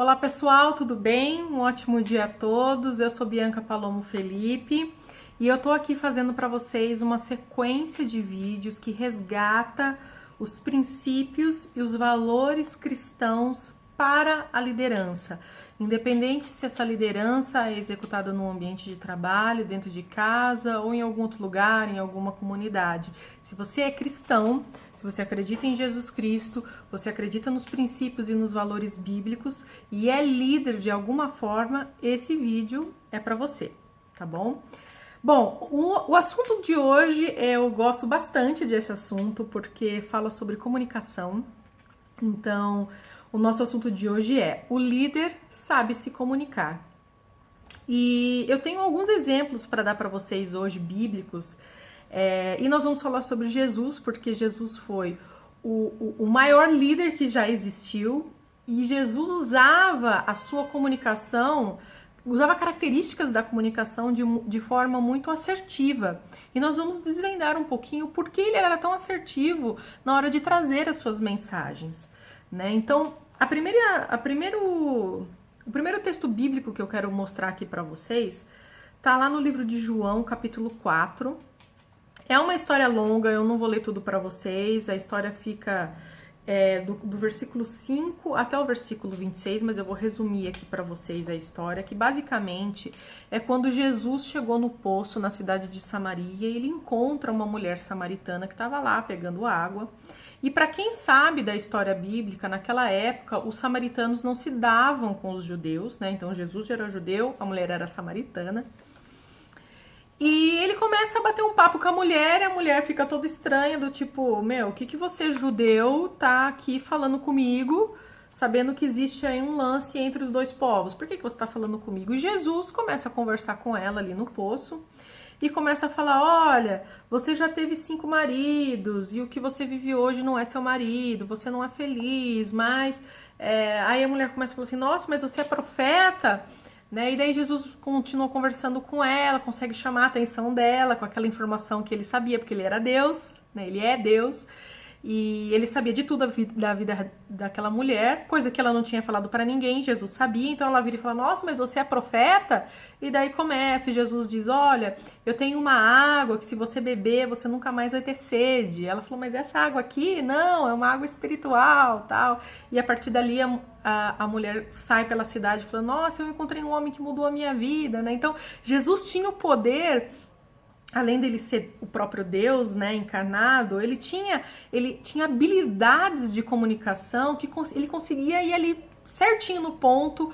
Olá pessoal, tudo bem? Um ótimo dia a todos. Eu sou Bianca Palomo Felipe e eu tô aqui fazendo para vocês uma sequência de vídeos que resgata os princípios e os valores cristãos para a liderança. Independente se essa liderança é executada no ambiente de trabalho, dentro de casa ou em algum outro lugar, em alguma comunidade. Se você é cristão, se você acredita em Jesus Cristo, você acredita nos princípios e nos valores bíblicos e é líder de alguma forma, esse vídeo é para você, tá bom? Bom, o assunto de hoje eu gosto bastante desse assunto porque fala sobre comunicação. Então, o nosso assunto de hoje é: o líder sabe se comunicar. E eu tenho alguns exemplos para dar para vocês hoje, bíblicos, e nós vamos falar sobre Jesus, porque Jesus foi o maior líder que já existiu, e Jesus usava a sua comunicação, usava características da comunicação de forma muito assertiva. E nós vamos desvendar um pouquinho por que ele era tão assertivo na hora de trazer as suas mensagens, né? Então, o primeiro texto bíblico que eu quero mostrar aqui para vocês tá lá no livro de João, capítulo 4. É uma história longa, eu não vou ler tudo para vocês, a história fica do versículo 5 até o versículo 26, mas eu vou resumir aqui para vocês a história, que basicamente é quando Jesus chegou no poço na cidade de Samaria e ele encontra uma mulher samaritana que estava lá pegando água. E para quem sabe da história bíblica, naquela época os samaritanos não se davam com os judeus, né? Então Jesus era judeu, a mulher era samaritana. E ele começa a bater um papo com a mulher, e a mulher fica toda estranha, do tipo, meu, o que você, judeu, tá aqui falando comigo, sabendo que existe aí um lance entre os dois povos? Por que você tá falando comigo? E Jesus começa a conversar com ela ali no poço, e começa a falar, olha, você já teve 5 maridos, e o que você vive hoje não é seu marido, você não é feliz, mas... Aí a mulher começa a falar assim, nossa, mas você é profeta? Né? E daí Jesus continua conversando com ela, consegue chamar a atenção dela com aquela informação que ele sabia, porque ele era Deus, né? Ele é Deus, e ele sabia de tudo da vida daquela mulher, coisa que ela não tinha falado para ninguém. Jesus sabia, então ela vira e fala, nossa, mas você é profeta? E daí começa, e Jesus diz, olha, eu tenho uma água que se você beber, você nunca mais vai ter sede. Ela falou, mas essa água aqui, não, é uma água espiritual, tal. E a partir dali a mulher sai pela cidade falando, nossa, eu encontrei um homem que mudou a minha vida, né? Então Jesus tinha o poder, além dele ser o próprio Deus, né, encarnado, ele tinha habilidades de comunicação que ele conseguia ir ali certinho no ponto.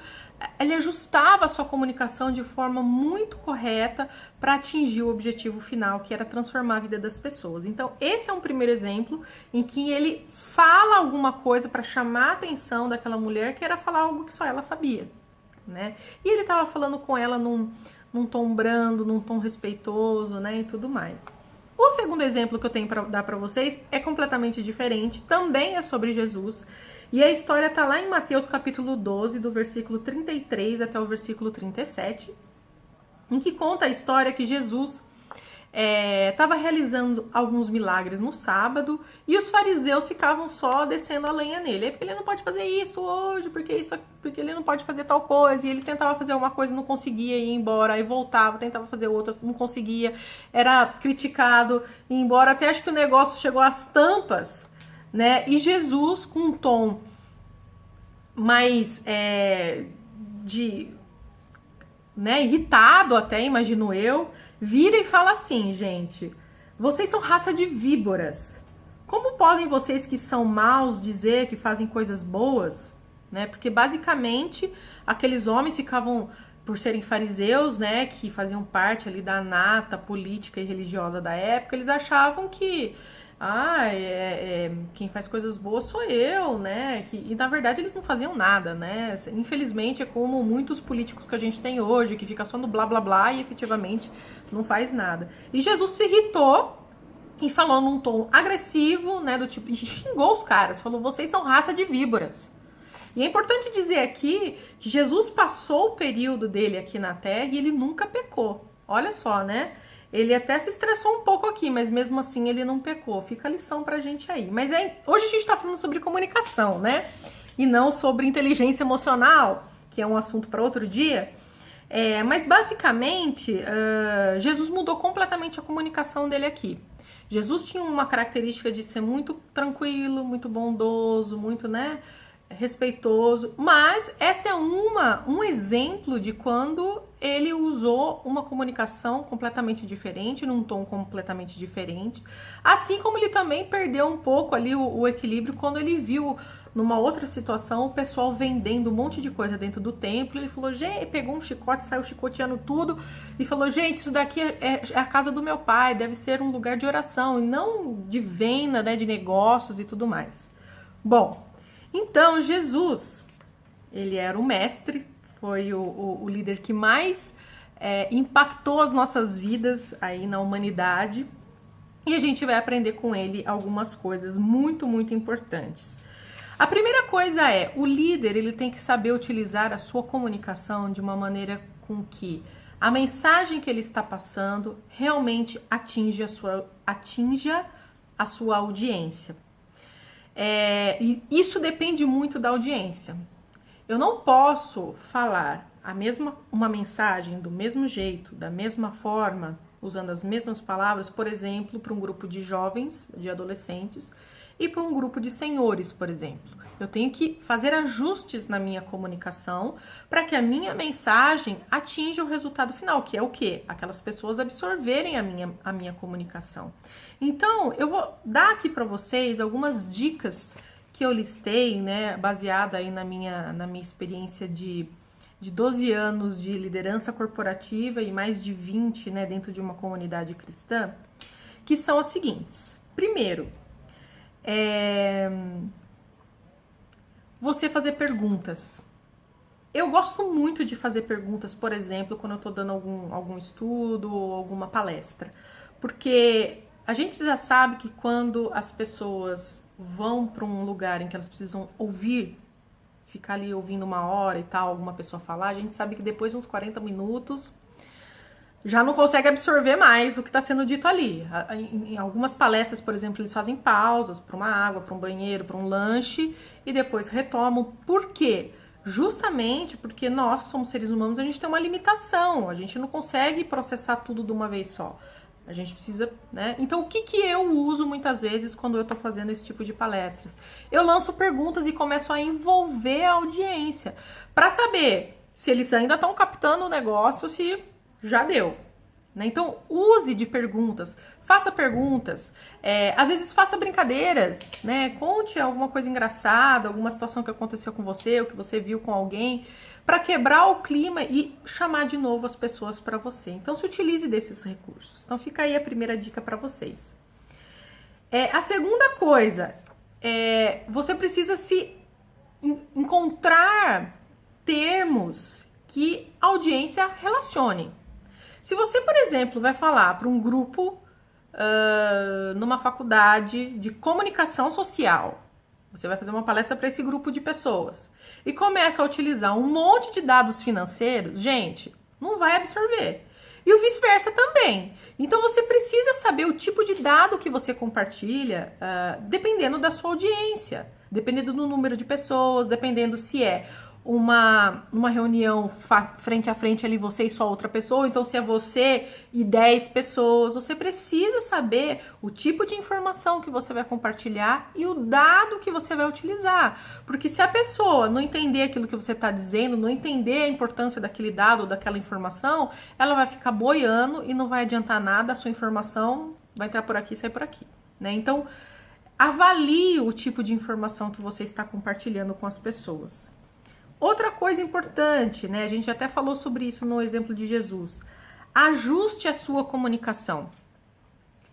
Ele ajustava a sua comunicação de forma muito correta para atingir o objetivo final, que era transformar a vida das pessoas. Então, esse é um primeiro exemplo em que ele fala alguma coisa para chamar a atenção daquela mulher, que era falar algo que só ela sabia, né? E ele estava falando com ela num tom brando, num tom respeitoso, né, e tudo mais. O segundo exemplo que eu tenho para dar para vocês é completamente diferente, também é sobre Jesus, e a história tá lá em Mateus capítulo 12, do versículo 33 até o versículo 37, em que conta a história que Jesus estava realizando alguns milagres no sábado e os fariseus ficavam só descendo a lenha nele. Porque ele não pode fazer isso hoje, porque ele não pode fazer tal coisa. E ele tentava fazer uma coisa, não conseguia, ir embora, aí voltava, tentava fazer outra, não conseguia, era criticado, ia embora, até acho que o negócio chegou às tampas, né? E Jesus, com um tom mais irritado até, imagino eu, vira e fala assim, gente, vocês são raça de víboras. Como podem vocês que são maus dizer que fazem coisas boas? Né? Porque basicamente aqueles homens ficavam, por serem fariseus, né, que faziam parte ali da nata política e religiosa da época, eles achavam que quem faz coisas boas sou eu, né? E na verdade eles não faziam nada, né? Infelizmente é como muitos políticos que a gente tem hoje, que fica só no blá blá blá e efetivamente não faz nada. E Jesus se irritou e falou num tom agressivo, né? Do tipo, e xingou os caras, falou, vocês são raça de víboras. E é importante dizer aqui que Jesus passou o período dele aqui na Terra e ele nunca pecou. Olha só, né? Ele até se estressou um pouco aqui, mas mesmo assim ele não pecou. Fica a lição pra gente aí. Mas hoje a gente tá falando sobre comunicação, né? e não sobre inteligência emocional, que é um assunto para outro dia. Mas basicamente, Jesus mudou completamente a comunicação dele aqui. Jesus tinha uma característica de ser muito tranquilo, muito bondoso, muito, respeitoso, mas essa é um exemplo de quando ele usou uma comunicação completamente diferente, num tom completamente diferente, assim como ele também perdeu um pouco ali o equilíbrio quando ele viu numa outra situação o pessoal vendendo um monte de coisa dentro do templo. Ele falou, gente, pegou um chicote, saiu chicoteando tudo e falou, gente, isso daqui é a casa do meu pai, deve ser um lugar de oração e não de venda, de negócios e tudo mais. Bom, então Jesus, ele era o mestre, foi o líder que mais impactou as nossas vidas aí na humanidade, e a gente vai aprender com ele algumas coisas muito, muito importantes. A primeira coisa é, o líder, ele tem que saber utilizar a sua comunicação de uma maneira com que a mensagem que ele está passando realmente atinja a sua audiência. E isso depende muito da audiência. Eu não posso falar uma mensagem do mesmo jeito, da mesma forma, usando as mesmas palavras, por exemplo, para um grupo de jovens, de adolescentes, e para um grupo de senhores, por exemplo. Eu tenho que fazer ajustes na minha comunicação para que a minha mensagem atinja o resultado final, que é o quê? Aquelas pessoas absorverem a minha comunicação. Então, eu vou dar aqui para vocês algumas dicas que eu listei, baseada aí na minha experiência de 12 anos de liderança corporativa e mais de 20, dentro de uma comunidade cristã, que são as seguintes. Primeiro, você fazer perguntas. Eu gosto muito de fazer perguntas, por exemplo, quando eu tô dando algum estudo ou alguma palestra, porque a gente já sabe que quando as pessoas vão para um lugar em que elas precisam ouvir, ficar ali ouvindo uma hora e tal, alguma pessoa falar, a gente sabe que depois de uns 40 minutos já não consegue absorver mais o que está sendo dito ali. Em algumas palestras, por exemplo, eles fazem pausas para uma água, para um banheiro, para um lanche e depois retomam. Por quê? Justamente porque nós, que somos seres humanos, a gente tem uma limitação, a gente não consegue processar tudo de uma vez só. A gente precisa, Então, o que eu uso muitas vezes quando eu tô fazendo esse tipo de palestras? Eu lanço perguntas e começo a envolver a audiência para saber se eles ainda estão captando o negócio, se já deu. Então, use de perguntas, faça perguntas, às vezes faça brincadeiras, Conte alguma coisa engraçada, alguma situação que aconteceu com você, ou que você viu com alguém, para quebrar o clima e chamar de novo as pessoas para você. Então, se utilize desses recursos. Então, fica aí a primeira dica para vocês. A segunda coisa, você precisa encontrar termos que a audiência relacione. Se você, por exemplo, vai falar para um grupo numa faculdade de comunicação social, você vai fazer uma palestra para esse grupo de pessoas e começa a utilizar um monte de dados financeiros, gente, não vai absorver. E o vice-versa também. Então, você precisa saber o tipo de dado que você compartilha, dependendo da sua audiência, dependendo do número de pessoas, dependendo se é uma reunião frente a frente ali, você e só outra pessoa, então se é você e 10 pessoas, você precisa saber o tipo de informação que você vai compartilhar e o dado que você vai utilizar, porque se a pessoa não entender aquilo que você está dizendo, não entender a importância daquele dado ou daquela informação, ela vai ficar boiando e não vai adiantar nada, a sua informação vai entrar por aqui e sair por aqui, Então, avalie o tipo de informação que você está compartilhando com as pessoas. Outra coisa importante, a gente até falou sobre isso no exemplo de Jesus. Ajuste a sua comunicação.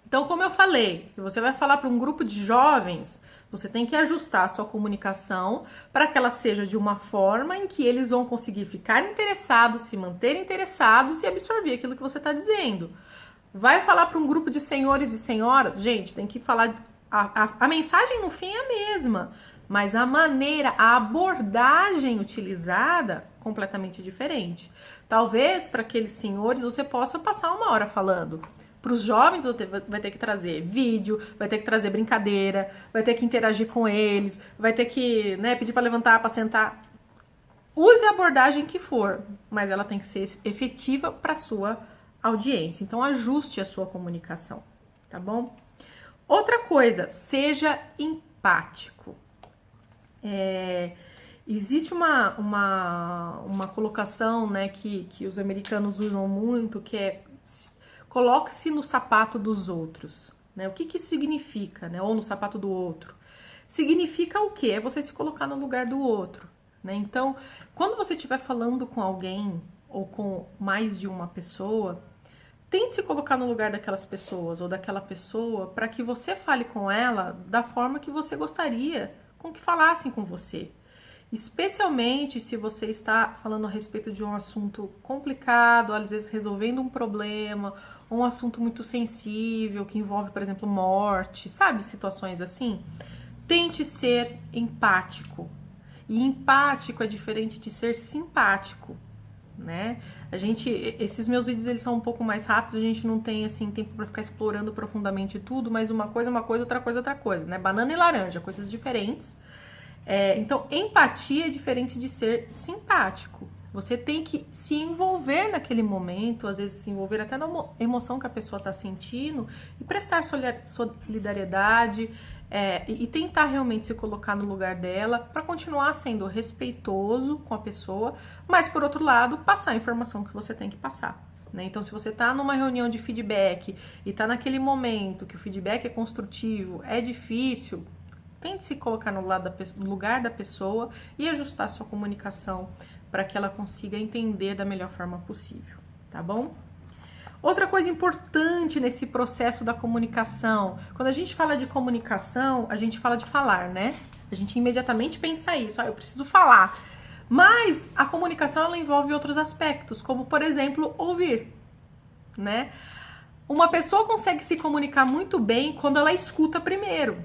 Então, como eu falei, você vai falar para um grupo de jovens, você tem que ajustar a sua comunicação para que ela seja de uma forma em que eles vão conseguir ficar interessados, se manter interessados e absorver aquilo que você está dizendo. Vai falar para um grupo de senhores e senhoras, gente, tem que falar... A mensagem no fim é a mesma, mas a maneira, a abordagem utilizada completamente diferente. Talvez para aqueles senhores você possa passar uma hora falando, Para os jovens, vai ter que trazer vídeo, vai ter que trazer brincadeira, vai ter que interagir com eles, vai ter que, né, pedir para levantar, para sentar. Use a abordagem que for, mas ela tem que ser efetiva para sua audiência. Então, ajuste a sua comunicação, tá bom? Outra coisa, seja empático. Existe uma colocação, né, que os americanos usam muito, que é coloque-se no sapato dos outros, né? O que isso significa, né? Ou no sapato do outro. Significa o quê? É você se colocar no lugar do outro, né? Então, quando você estiver falando com alguém ou com mais de uma pessoa, tente se colocar no lugar daquelas pessoas ou daquela pessoa para que você fale com ela da forma que você gostaria com que falassem com você. Especialmente se você está falando a respeito de um assunto complicado, às vezes resolvendo um problema, ou um assunto muito sensível, que envolve, por exemplo, morte, sabe? Situações assim. Tente ser empático. E empático é diferente de ser simpático, né? Esses meus vídeos, eles são um pouco mais rápidos, a gente não tem, assim, tempo para ficar explorando profundamente tudo, mas uma coisa é uma coisa, outra coisa, né? Banana e laranja, coisas diferentes. Então, empatia é diferente de ser simpático. Você tem que se envolver naquele momento, às vezes se envolver até na emoção que a pessoa está sentindo e prestar solidariedade e tentar realmente se colocar no lugar dela para continuar sendo respeitoso com a pessoa, mas, por outro lado, passar a informação que você tem que passar, né? Então, se você está numa reunião de feedback e está naquele momento que o feedback é construtivo, é difícil, tente se colocar no lugar da pessoa e ajustar sua comunicação para que ela consiga entender da melhor forma possível, tá bom? Outra coisa importante nesse processo da comunicação, quando a gente fala de comunicação, a gente fala de falar, né? A gente imediatamente pensa isso, eu preciso falar. Mas a comunicação, ela envolve outros aspectos, como, por exemplo, ouvir, né? Uma pessoa consegue se comunicar muito bem quando ela escuta primeiro,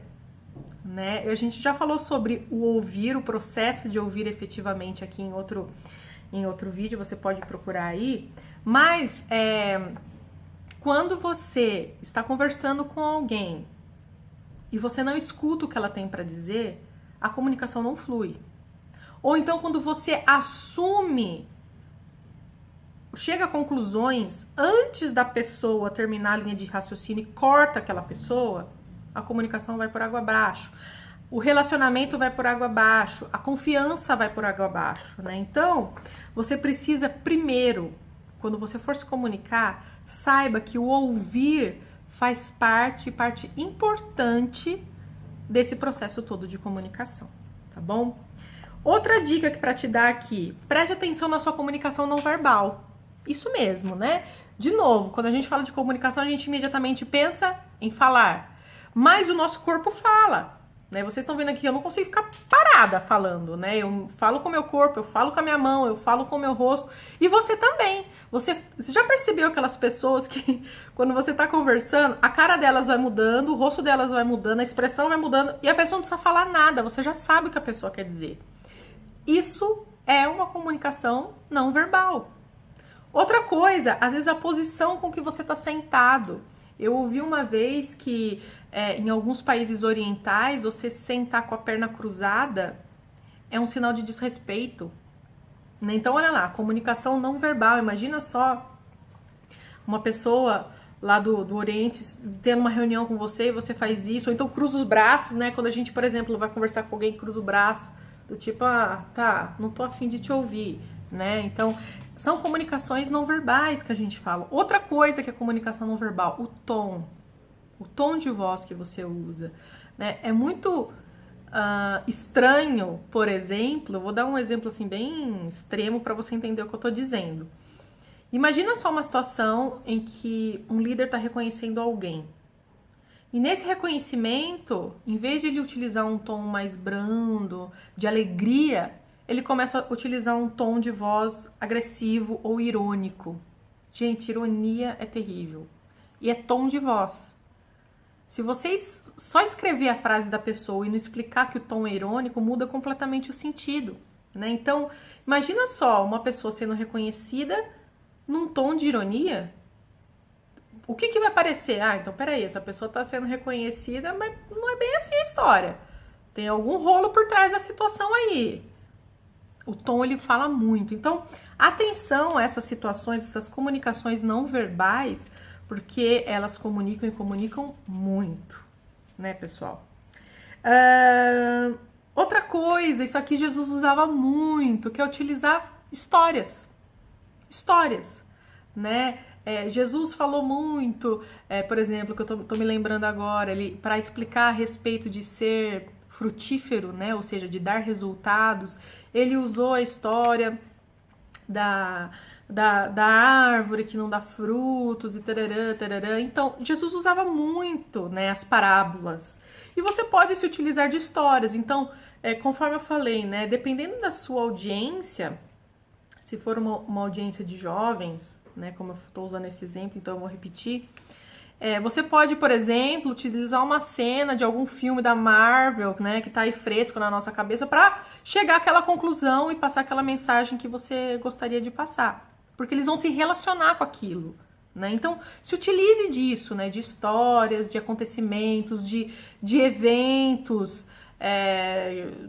né? A gente já falou sobre o ouvir, o processo de ouvir efetivamente aqui em outro vídeo, você pode procurar aí, mas quando você está conversando com alguém e você não escuta o que ela tem para dizer, a comunicação não flui. Ou então quando você chega a conclusões antes da pessoa terminar a linha de raciocínio e corta aquela pessoa, a comunicação vai por água abaixo, o relacionamento vai por água abaixo, a confiança vai por água abaixo, né? Então, você precisa primeiro, quando você for se comunicar, saiba que o ouvir faz parte importante desse processo todo de comunicação, tá bom? Outra dica que para te dar aqui, preste atenção na sua comunicação não verbal. Isso mesmo, né? De novo, quando a gente fala de comunicação, a gente imediatamente pensa em falar. Mas o nosso corpo fala, né? Vocês estão vendo aqui, eu não consigo ficar parada falando, né? Eu falo com o meu corpo, eu falo com a minha mão, eu falo com o meu rosto. E você também. Você já percebeu aquelas pessoas que, quando você tá conversando, a cara delas vai mudando, o rosto delas vai mudando, a expressão vai mudando, e a pessoa não precisa falar nada, você já sabe o que a pessoa quer dizer. Isso é uma comunicação não verbal. Outra coisa, às vezes a posição com que você tá sentado. Eu ouvi uma vez que em alguns países orientais, você sentar com a perna cruzada é um sinal de desrespeito, né? Então, olha lá, comunicação não verbal. Imagina só uma pessoa lá do Oriente tendo uma reunião com você e você faz isso, ou então cruza os braços, né? Quando a gente, por exemplo, vai conversar com alguém, cruza o braço, do tipo, tá, não tô afim de te ouvir, né? Então, são comunicações não verbais que a gente fala. Outra coisa que é comunicação não verbal, o tom de voz que você usa, né? É muito estranho, por exemplo, eu vou dar um exemplo assim bem extremo para você entender o que eu tô dizendo. Imagina só uma situação em que um líder está reconhecendo alguém. E nesse reconhecimento, em vez de ele utilizar um tom mais brando, de alegria, ele começa a utilizar um tom de voz agressivo ou irônico. Gente, ironia é terrível. E é tom de voz. Se vocês só escrever a frase da pessoa e não explicar que o tom é irônico, muda completamente o sentido, né? Então, imagina só uma pessoa sendo reconhecida num tom de ironia. O que vai parecer? Ah, então peraí, essa pessoa está sendo reconhecida, mas não é bem assim a história. Tem algum rolo por trás da situação aí. O tom, ele fala muito. Então, atenção a essas situações, essas comunicações não verbais, porque elas comunicam e comunicam muito, né, pessoal? Outra coisa, isso aqui Jesus usava muito, que é utilizar histórias. Histórias, né? Jesus falou muito, por exemplo, que eu tô me lembrando agora, para explicar a respeito de ser frutífero, né? Ou seja, de dar resultados, ele usou a história da árvore que não dá frutos e tarará, tarará. Então, Jesus usava muito, né, as parábolas. E você pode se utilizar de histórias. Então, conforme eu falei, né, dependendo da sua audiência, se for uma audiência de jovens, né, como eu estou usando esse exemplo, então eu vou repetir, você pode, por exemplo, utilizar uma cena de algum filme da Marvel, né, que tá aí fresco na nossa cabeça, para chegar àquela conclusão e passar aquela mensagem que você gostaria de passar. Porque eles vão se relacionar com aquilo, né? Então, se utilize disso, né, de histórias, de acontecimentos, de eventos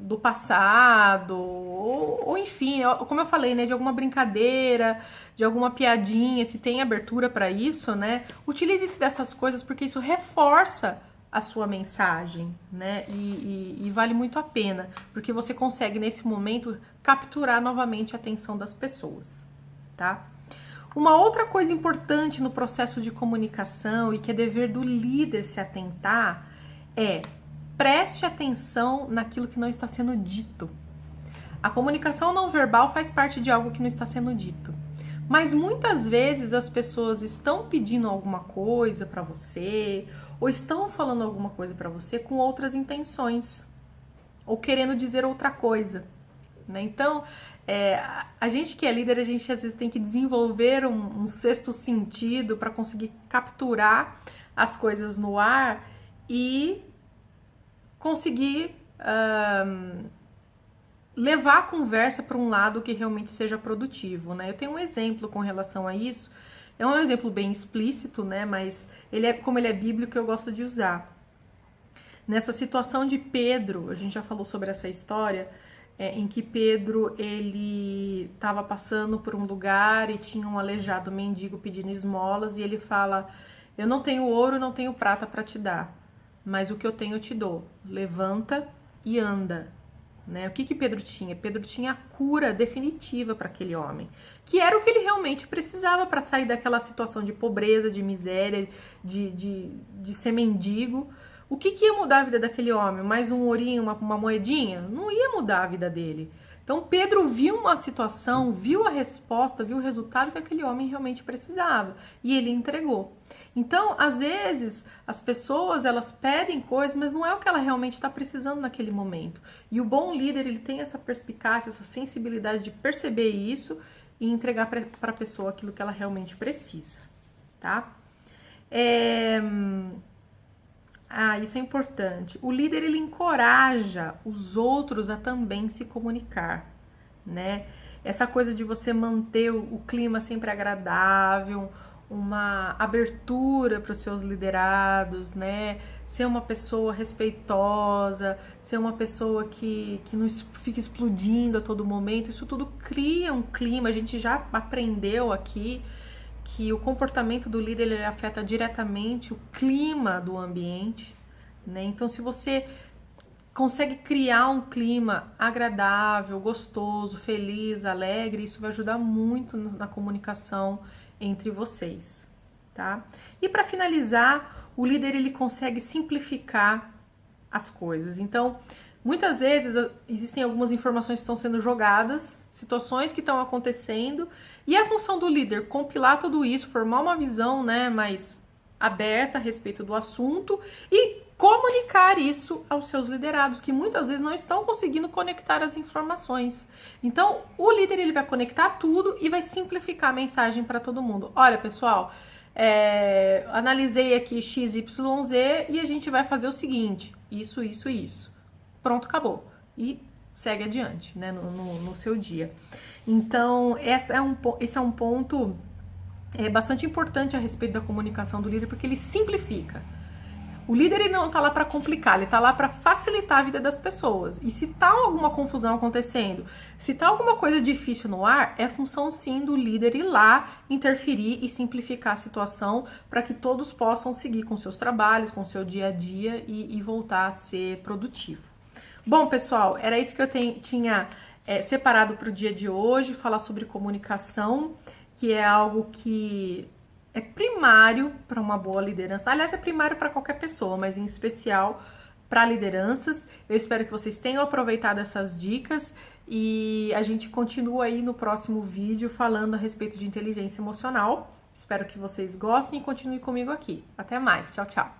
do passado, ou enfim, como eu falei, né, de alguma brincadeira, de alguma piadinha, se tem abertura para isso, né? Utilize-se dessas coisas porque isso reforça a sua mensagem, né? E vale muito a pena, porque você consegue nesse momento capturar novamente a atenção das pessoas, tá? Uma outra coisa importante no processo de comunicação e que é dever do líder se atentar é: preste atenção naquilo que não está sendo dito. A comunicação não verbal faz parte de algo que não está sendo dito. Mas muitas vezes as pessoas estão pedindo alguma coisa para você, ou estão falando alguma coisa para você com outras intenções, ou querendo dizer outra coisa, né? Então, a gente que é líder, a gente às vezes tem que desenvolver um sexto sentido para conseguir capturar as coisas no ar e conseguir levar a conversa para um lado que realmente seja produtivo, né? Eu tenho um exemplo com relação a isso. É um exemplo bem explícito, né? Mas como ele é bíblico, eu gosto de usar. Nessa situação de Pedro, a gente já falou sobre essa história, em que Pedro, ele estava passando por um lugar e tinha um aleijado mendigo pedindo esmolas, e ele fala: eu não tenho ouro, não tenho prata para te dar, mas o que eu tenho eu te dou. Levanta e anda. Né? O que Pedro tinha? Pedro tinha a cura definitiva para aquele homem, que era o que ele realmente precisava para sair daquela situação de pobreza, de miséria, de ser mendigo. O que ia mudar a vida daquele homem? Mais um ourinho, uma moedinha? Não ia mudar a vida dele. Então Pedro viu uma situação, viu a resposta, viu o resultado que aquele homem realmente precisava e ele entregou. Então, às vezes, as pessoas, elas pedem coisas, mas não é o que ela realmente está precisando naquele momento. E o bom líder, ele tem essa perspicácia, essa sensibilidade de perceber isso e entregar para a pessoa aquilo que ela realmente precisa, tá? Isso é importante. O líder, ele encoraja os outros a também se comunicar, né? Essa coisa de você manter o clima sempre agradável, uma abertura para os seus liderados, né? Ser uma pessoa respeitosa, ser uma pessoa que não fica explodindo a todo momento. Isso tudo cria um clima. A gente já aprendeu aqui que o comportamento do líder, ele afeta diretamente o clima do ambiente, né? Então, se você consegue criar um clima agradável, gostoso, feliz, alegre, isso vai ajudar muito na comunicação entre vocês, tá? E para finalizar, o líder, ele consegue simplificar as coisas. Então, muitas vezes existem algumas informações que estão sendo jogadas, situações que estão acontecendo, e a função do líder compilar tudo isso, formar uma visão, né, mais aberta a respeito do assunto e comunicar isso aos seus liderados, que muitas vezes não estão conseguindo conectar as informações. Então, o líder, ele vai conectar tudo e vai simplificar a mensagem para todo mundo. Olha, pessoal, analisei aqui XYZ e a gente vai fazer o seguinte, isso, isso e isso. Pronto, acabou. E segue adiante, né, no seu dia. Então, esse é um ponto é bastante importante a respeito da comunicação do líder, porque ele simplifica. O líder, ele não tá lá para complicar, ele tá lá para facilitar a vida das pessoas. E se tá alguma confusão acontecendo, se tá alguma coisa difícil no ar, é função sim do líder ir lá, interferir e simplificar a situação para que todos possam seguir com seus trabalhos, com seu dia a dia e voltar a ser produtivo. Bom, pessoal, era isso que eu tinha separado para o dia de hoje, falar sobre comunicação, que é algo que é primário para uma boa liderança. Aliás, é primário para qualquer pessoa, mas em especial para lideranças. Eu espero que vocês tenham aproveitado essas dicas e a gente continua aí no próximo vídeo falando a respeito de inteligência emocional. Espero que vocês gostem e continuem comigo aqui. Até mais. Tchau, tchau.